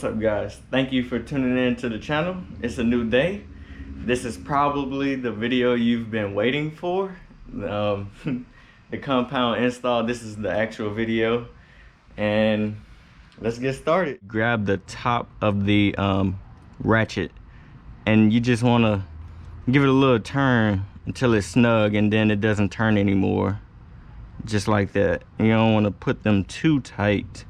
What's up, guys? Thank you for tuning in to the channel. It's a new day. This is probably the video you've been waiting for. The compound install. This is the actual video, and let's get started. Grab the top of the ratchet, and you just want to give it a little turn until it's snug, and then it doesn't turn anymore, just like that. You don't want to put them too tight.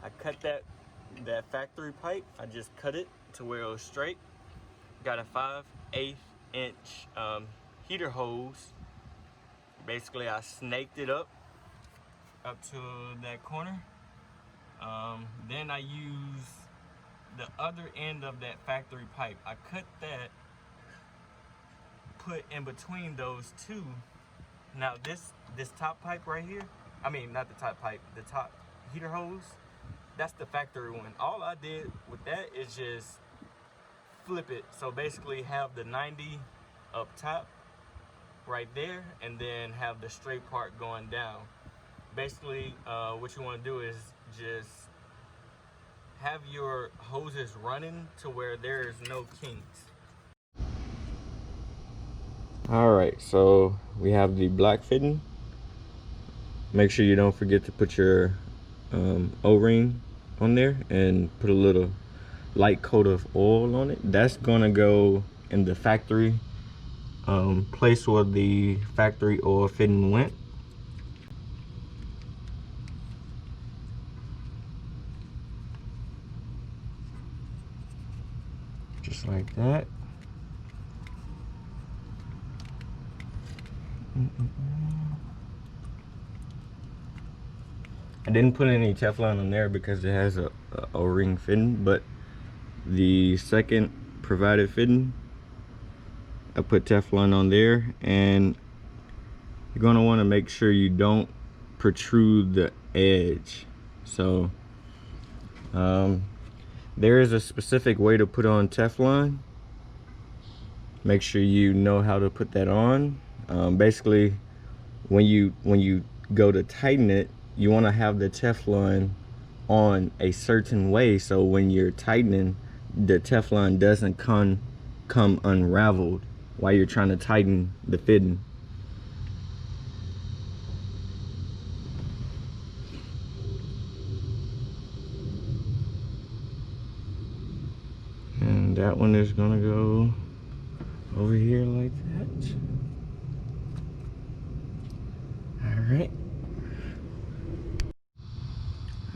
I cut that factory pipe. I just cut it to where it was straight. Got a 5/8 inch heater hose. Basically, I snaked it up to that corner. Then I use the other end of that factory pipe. I cut that, put in between those two. Now this top pipe right here, I mean not the top pipe, the top heater hose, that's the factory one. All I did with that is just flip it. So basically have the 90 up top right there, and then have the straight part going down. Basically, what you want to do is just have your hoses running to where there's no kinks. Alright, so we have the black fitting. Make sure you don't forget to put your O-ring on there and put a little light coat of oil on it. That's gonna go in the factory place where the factory oil fitting went. Just like that. I didn't put any Teflon on there because it has a O-ring fitting, but the second provided fitting, I put Teflon on there. And you're going to want to make sure you don't protrude the edge. So there is a specific way to put on Teflon. Make sure you know how to put that on. Basically, when you go to tighten it, you want to have the Teflon on a certain way, so when you're tightening, the Teflon doesn't come unraveled while you're trying to tighten the fitting. And that one is gonna go over here like that.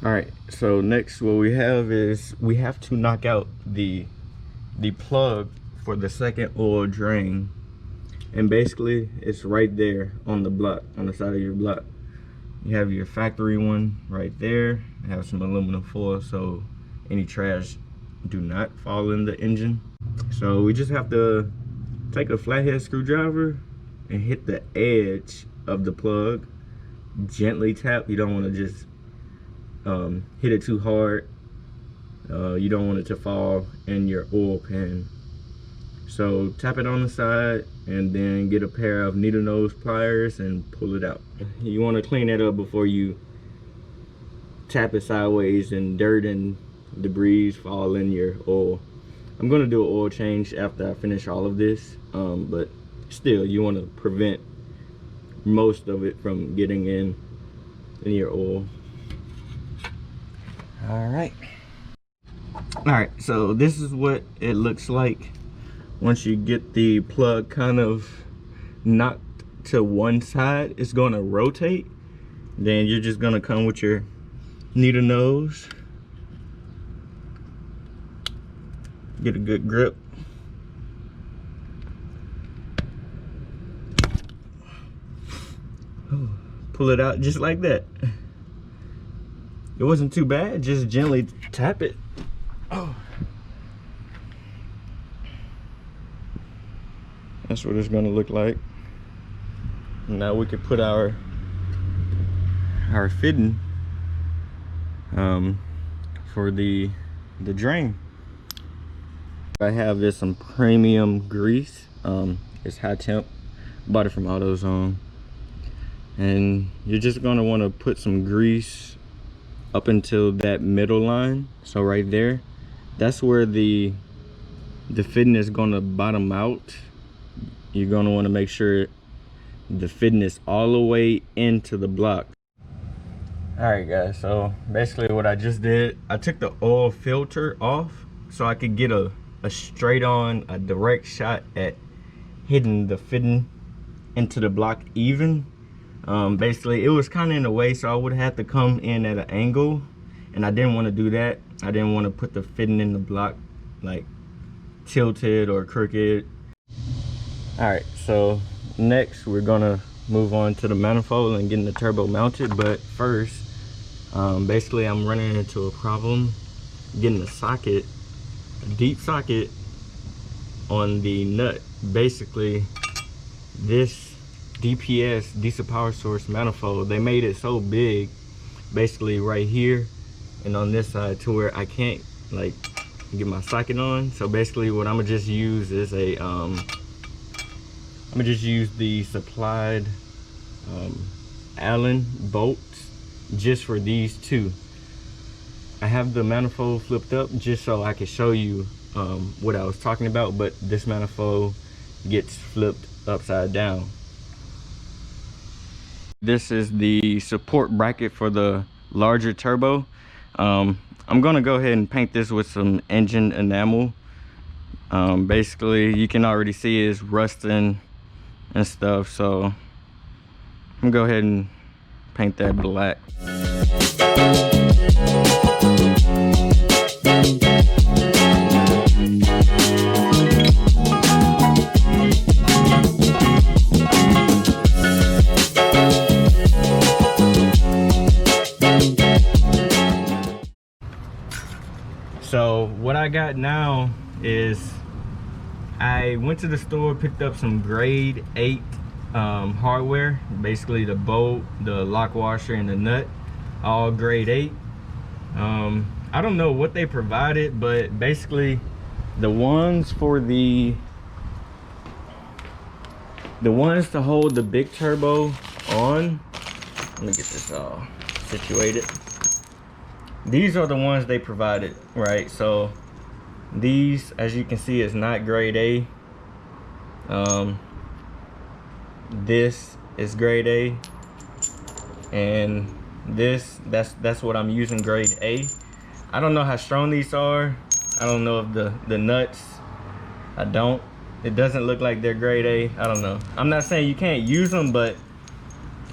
All right, so next what we have is we have to knock out the plug for the second oil drain. And basically it's right there on the block, on the side of your block. You have your factory one right there. I have some aluminum foil so any trash do not fall in the engine. So we just have to take a flathead screwdriver and hit the edge of the plug. Gently tap. You don't want to just hit it too hard. You don't want it to fall in your oil pan. So tap it on the side and then get a pair of needle nose pliers and pull it out. You want to clean that up before you tap it sideways and dirt and debris fall in your oil. I'm going to do an oil change after I finish all of this, but still you want to prevent most of it from getting in your oil. All right, so this is what it looks like once you get the plug kind of knocked to one side. It's going to rotate. Then you're just going to come with your needle nose, get a good grip, pull it out just like that. It wasn't too bad, just gently tap it. Oh. That's what it's gonna look like. Now we can put our fitting for the drain. I have is some premium grease. It's high temp, bought it from AutoZone. And you're just gonna want to put some grease up until that middle line. So right there, that's where the fitting is gonna bottom out. You're gonna want to make sure the fitting is all the way into the block. All right guys, so basically what I just did, I took the oil filter off so I could get a straight on, a direct shot at hitting the fitting into the block even. Basically it was kind of in the way, so I would have to come in at an angle, and I didn't want to do that. I didn't want to put the fitting in the block like tilted or crooked. All right, so next we're gonna move on to the manifold and getting the turbo mounted. But first, basically I'm running into a problem getting a socket, a deep socket on the nut. Basically this DPS, diesel power source manifold, they made it so big basically right here and on this side to where I can't like get my socket on. So basically what I'm gonna just use is a I'm gonna just use the supplied Allen bolts just for these two. I have the manifold flipped up just so I can show you what I was talking about, but this manifold gets flipped upside down. This is the support bracket for the larger turbo. I'm gonna go ahead and paint this with some engine enamel. Basically you can already see it's rusting and stuff, so I'm gonna go ahead and paint that black. So what I got now is I went to the store, picked up some grade 8 hardware, basically the bolt, the lock washer, and the nut, all grade 8. I don't know what they provided, but basically the ones for the ones to hold the big turbo on, let me get this all situated. These are the ones they provided, right? So these, as you can see, is not grade A. This is grade A, and this, that's what I'm using, grade A. I don't know how strong these are. I don't know if the nuts, I don't. It doesn't look like they're grade A. I don't know. I'm not saying you can't use them, but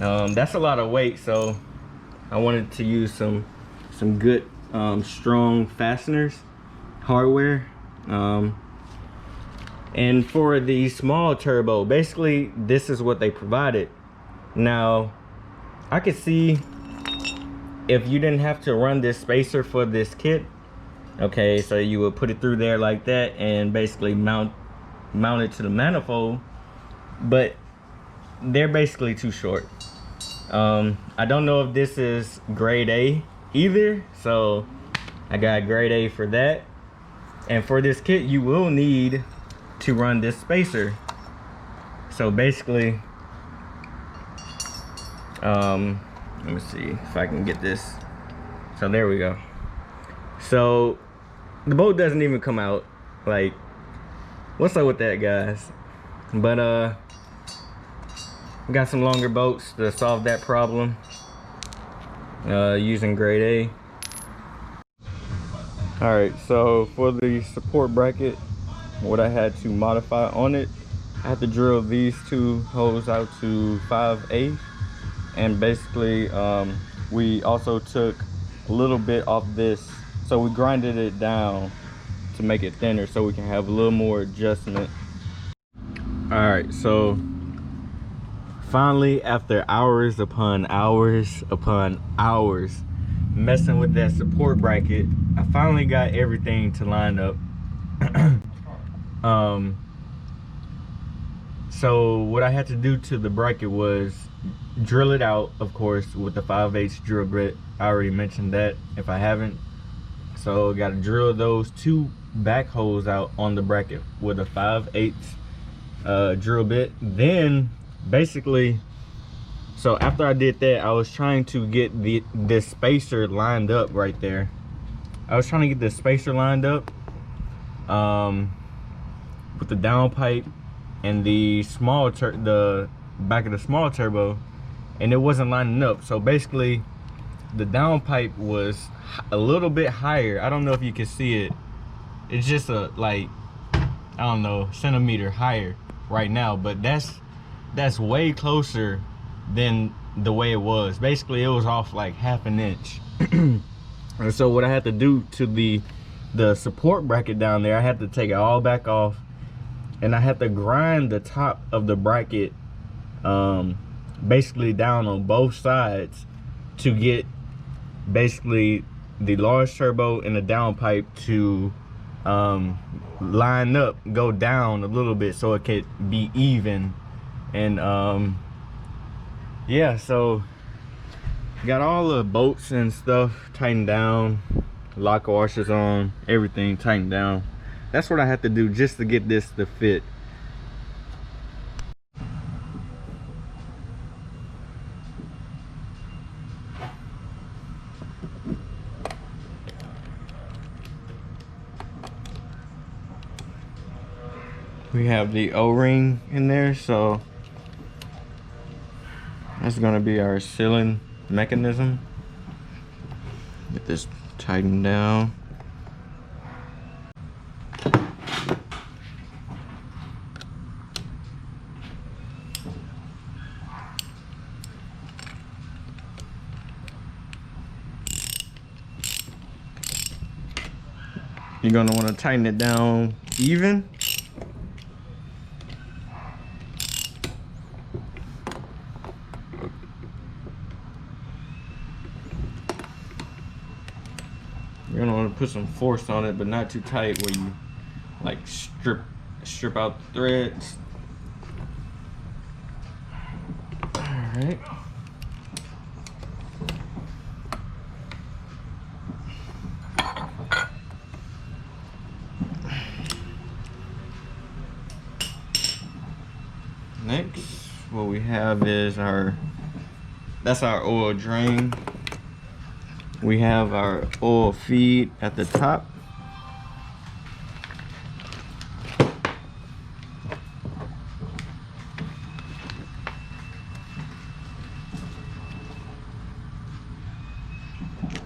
that's a lot of weight, so I wanted to use some good strong fasteners, hardware. And for the small turbo, basically this is what they provided. Now I could see if you didn't have to run this spacer for this kit, okay, so you would put it through there like that and basically mount it to the manifold, but they're basically too short. I don't know if this is grade A either, so I got grade A for that. And for this kit you will need to run this spacer. So basically let me see if I can get this. So there we go. So the bolt doesn't even come out. Like, what's up with that, guys? But got some longer bolts to solve that problem using grade A. All right, so for the support bracket, what I had to modify on it, I had to drill these two holes out to 5/8, and basically we also took a little bit off this, so we grinded it down to make it thinner so we can have a little more adjustment. All right, so finally, after hours upon hours upon hours messing with that support bracket, I finally got So what I had to do to the bracket was drill it out, of course, with the 5/8 drill bit. I already mentioned that if I haven't. So got to drill those 2 back holes out on the bracket with a 5/8 drill bit. Then basically, so after I did that, I was trying to get this spacer lined up right there. I was trying to get the spacer lined up with the downpipe and the back of the small turbo, and it wasn't lining up. So basically the downpipe was a little bit higher. I don't know if you can see it. It's just like, I don't know, centimeter higher right now, but that's way closer than the way it was. Basically it was off like 1/2 inch. And so what I had to do to the support bracket down there, I had to take it all back off, and I had to grind the top of the bracket basically down on both sides to get basically the large turbo and the downpipe to line up, go down a little bit so it could be even. And yeah, so got all the bolts and stuff tightened down, lock washers on, everything tightened down. That's what I had to do just to get this to fit. We have the O-ring in there, so that's gonna be our sealing mechanism. Get this tightened down. You're gonna want to tighten it down even. You're gonna want to put some force on it, but not too tight where you like strip out the threads. All right. Next, what we have is that's our oil drain. We have our oil feed at the top.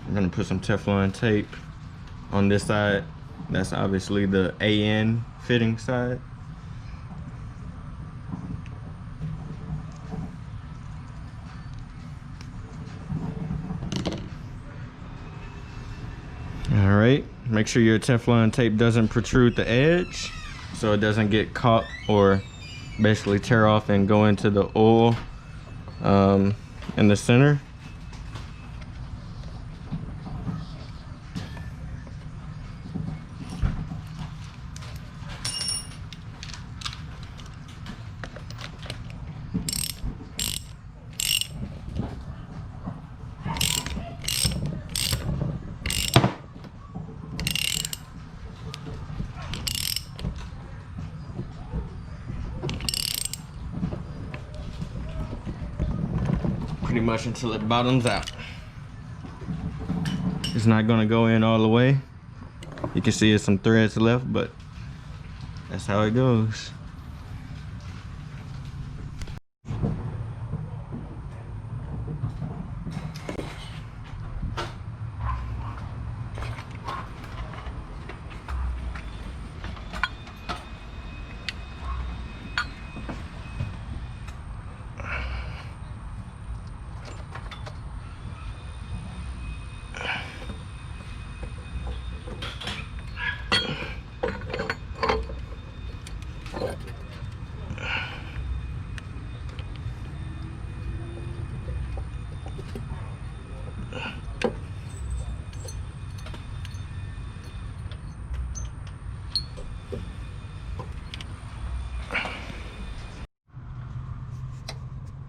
I'm gonna put some Teflon tape on this side. That's obviously the AN fitting side. All right, make sure your Teflon tape doesn't protrude the edge so it doesn't get caught or basically tear off and go into the oil in the center. Pretty much until it bottoms out. It's not gonna go in all the way. You can see there's some threads left, but that's how it goes.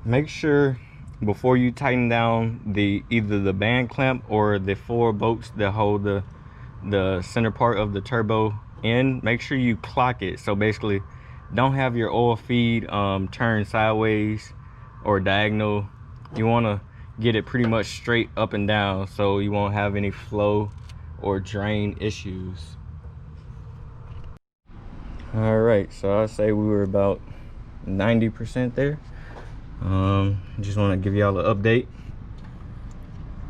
make sure before you tighten down either the band clamp or the 4 bolts that hold the center part of the turbo in, make sure you clock it. So basically, don't have your oil feed turn sideways or diagonal. You want to get it pretty much straight up and down so you won't have any flow or drain issues. All right, so I'd say we were about 90% there. Just want to give y'all an update.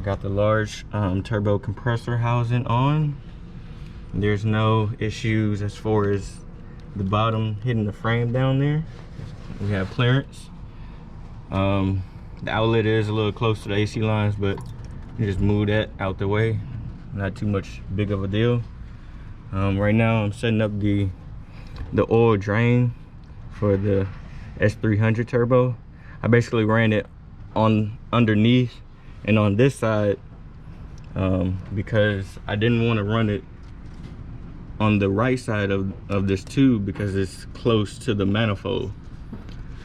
Got the large turbo compressor housing on. There's no issues as far as the bottom hitting the frame down there. We have clearance. The outlet is a little close to the AC lines, but you just move that out the way. Not too much big of a deal. Right now I'm setting up the oil drain for the S300 turbo. I basically ran it on underneath and on this side because I didn't want to run it on the right side of this tube because it's close to the manifold.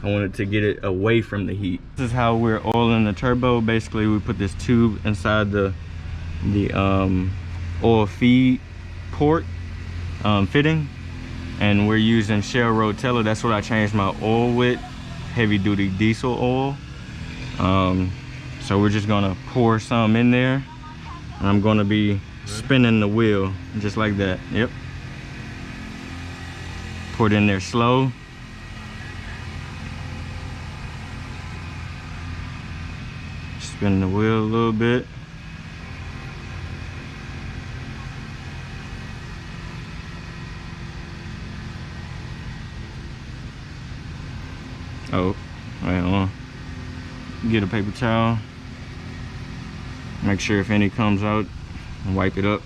I wanted to get it away from the heat. This is how we're oiling the turbo. Basically, we put this tube inside the oil feed port fitting, and we're using Shell Rotella. That's what I changed my oil with, heavy duty diesel oil. So we're just gonna pour some in there, and I'm gonna be spinning the wheel just like that. Yep. Pour it in there slow. Spin the wheel a little bit. Oh, wait, hold on. Get a paper towel. Make sure if any comes out, and wipe it up.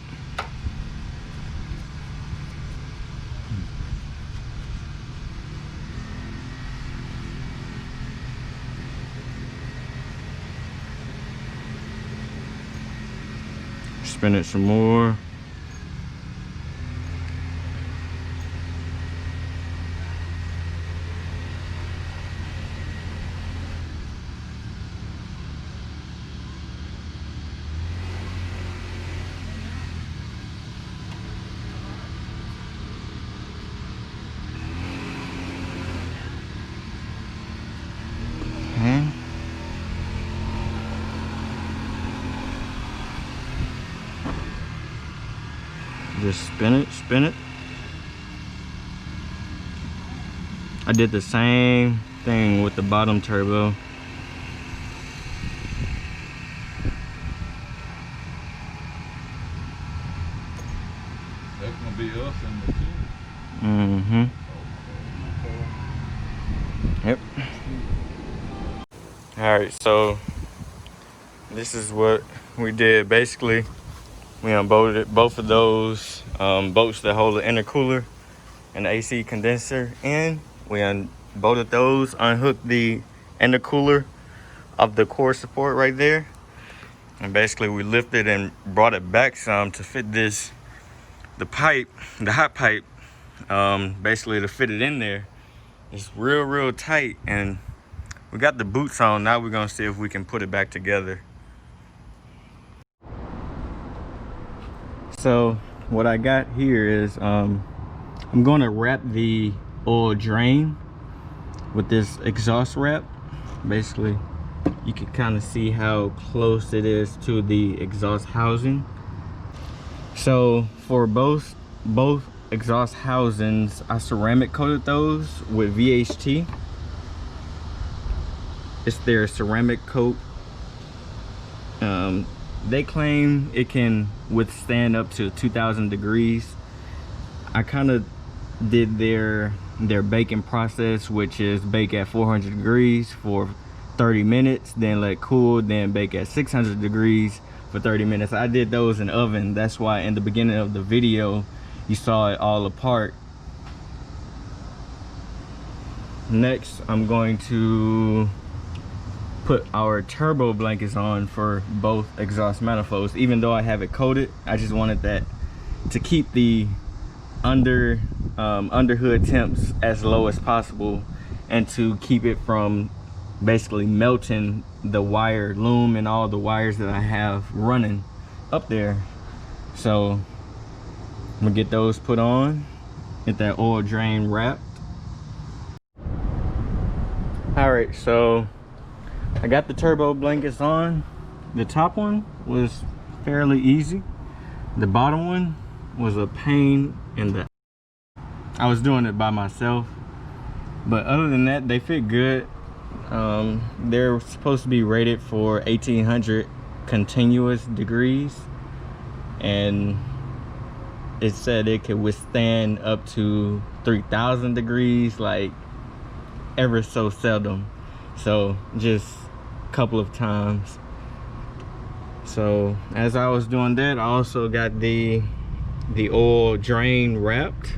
Spin it some more. Just spin it. I did the same thing with the bottom turbo. That's gonna be us in the team. Mm-hmm. Yep. Alright, so this is what we did. Basically, we unbolted both of those bolts that hold the intercooler and the AC condenser in. We unbolted those, unhooked the intercooler of the core support right there, and basically we lifted and brought it back some to fit the hot pipe, basically to fit it in there. It's real tight, and we got the boots on. Now we're gonna see if we can put it back together. So what I got here is I'm going to wrap the oil drain with this exhaust wrap. Basically, you can kind of see how close it is to the exhaust housing. So for both exhaust housings, I ceramic coated those with VHT. It's their ceramic coat. They claim it can withstand up to 2,000 degrees. I kind of did their baking process, which is bake at 400 degrees for 30 minutes, then let cool, then bake at 600 degrees for 30 minutes. I did those in the oven. That's why in the beginning of the video you saw it all apart. Next, I'm going to put our turbo blankets on for both exhaust manifolds. Even though I have it coated, I just wanted that to keep the underhood temps as low as possible, and to keep it from basically melting the wire loom and all the wires that I have running up there. So I'm gonna get those put on, get that oil drain wrapped. All right, so I got the turbo blankets on. The top one was fairly easy. The bottom one was a pain in the... I was doing it by myself, but other than that, they fit good. They're supposed to be rated for 1800 continuous degrees, and it said it could withstand up to 3000 degrees, like ever so seldom. So just a couple of times. So as I was doing that, I also got the oil drain wrapped,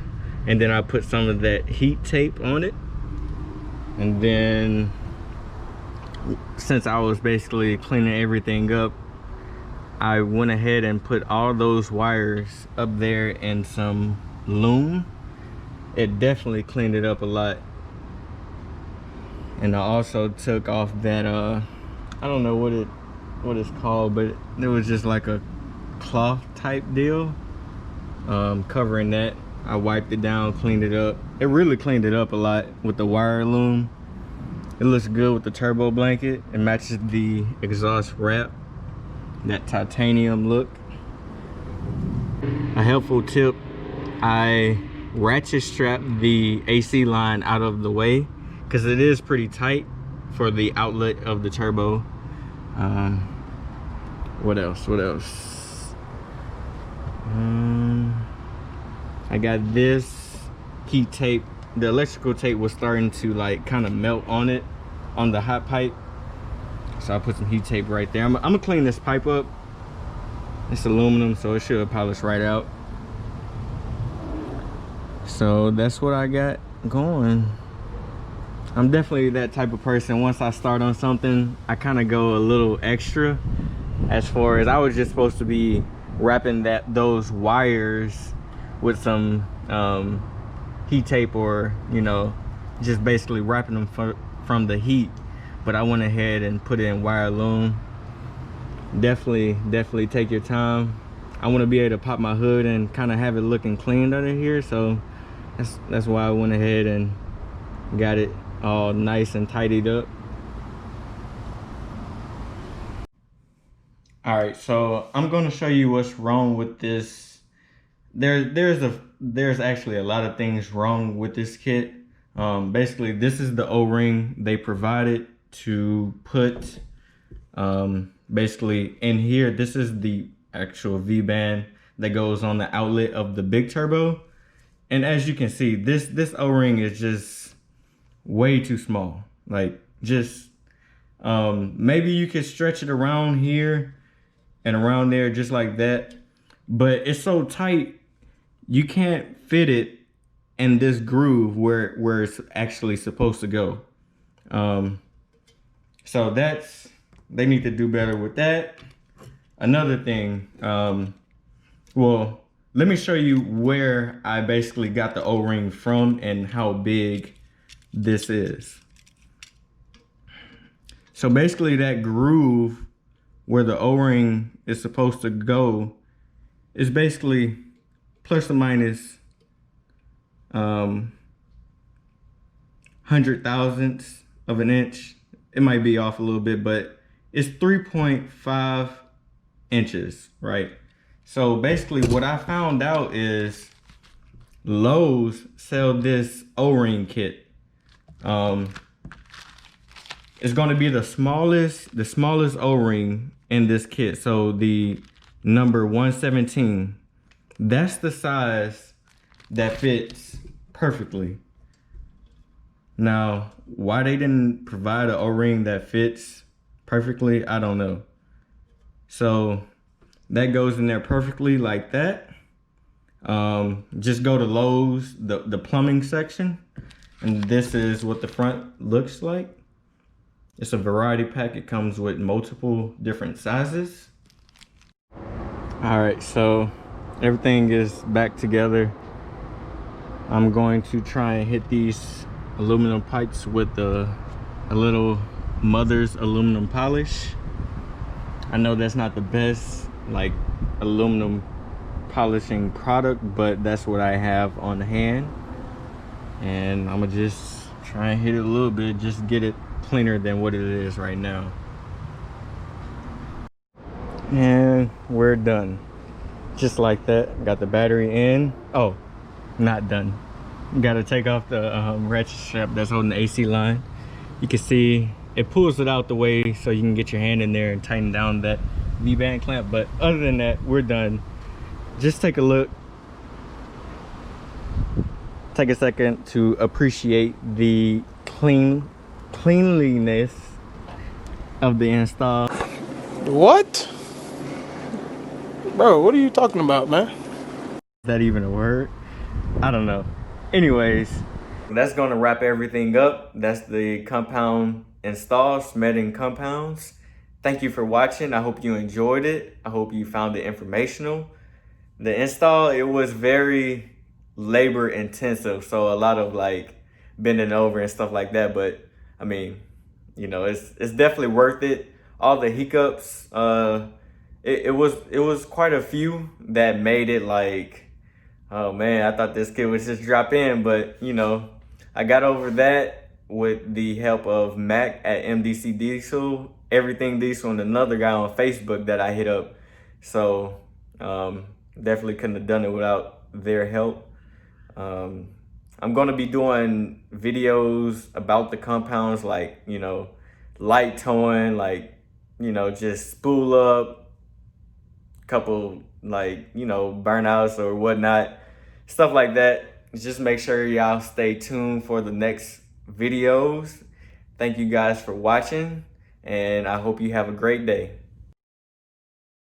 and then I put some of that heat tape on it. And then since I was basically cleaning everything up, I went ahead and put all those wires up there in some loom. It definitely cleaned it up a lot. And I also took off that I don't know what it's called, but it was just like a cloth type deal covering that. I wiped it down, cleaned it up. It really cleaned it up a lot with the wire loom. It looks good with the turbo blanket. It matches the exhaust wrap, that titanium look. A helpful tip, I ratchet strapped the AC line out of the way because it is pretty tight for the outlet of the turbo. What else? I got this heat tape. The electrical tape was starting to like kind of melt on it, on the hot pipe. So I put some heat tape right there. I'm gonna clean this pipe up. It's aluminum, so it should polish right out. So that's what I got going. I'm definitely that type of person. Once I start on something, I kind of go a little extra. As far as I was just supposed to be wrapping those wires with some heat tape, or just basically wrapping them from the heat, but I went ahead and put it in wire loom. Definitely take your time. I want to be able to pop my hood and kind of have it looking clean under here, so that's why I went ahead and got it all nice and tidied up. All right, so I'm going to show you what's wrong with this. There's actually a lot of things wrong with this kit. Basically, this is the O-ring they provided to put basically in here. This is the actual V-band that goes on the outlet of the big turbo. And as you can see, this O-ring is just way too small. Like, just maybe you could stretch it around here and around there just like that, but it's so tight you can't fit it in this groove where it's actually supposed to go. So they need to do better with that. Another thing, well, let me show you where I basically got the O-ring from and how big this is. So basically that groove where the O-ring is supposed to go is basically plus or minus 100 thousandths of an inch. It might be off a little bit, but it's 3.5 inches, right? So basically what I found out is Lowe's sell this O-ring kit. It's going to be the smallest O-ring in this kit. So the number 117, that's the size that fits perfectly. Now, why they didn't provide an O-ring that fits perfectly, I don't know. So that goes in there perfectly like that. Just go to Lowe's, the plumbing section, and this is what the front looks like. It's a variety pack. It comes with multiple different sizes. All right, so everything is back together. I'm going to try and hit these aluminum pipes with a little Mother's aluminum polish. I know that's not the best like aluminum polishing product, but that's what I have on hand, and I'm gonna just try and hit it a little bit, just get it cleaner than what it is right now. And we're done, just like that. Got the battery in. Oh, not done. Gotta take off the ratchet strap that's holding the AC line. You can see it pulls it out the way so you can get your hand in there and tighten down that V-band clamp. But other than that, we're done. Just take a look. Take a second to appreciate the cleanliness of the install. What? Bro, what are you talking about, man? Is that even a word? I don't know. Anyways, that's gonna wrap everything up. That's the compound install, Smeding compounds. Thank you for watching. I hope you enjoyed it. I hope you found it informational. The install, it was very labor intensive, so a lot of like bending over and stuff like that, but I mean, you know, it's definitely worth it. All the hiccups, it was quite a few that made it like, oh man, I thought this kid would just drop in, but you know, I got over that with the help of Mac at MDC Diesel, Everything Diesel, and another guy on Facebook that I hit up. So definitely couldn't have done it without their help. I'm gonna be doing videos about the compounds, like, you know, light towing, like, you know, just spool up, couple like, you know, burnouts or whatnot, stuff like that. Just make sure y'all stay tuned for the next videos. Thank you guys for watching, and I hope you have a great day.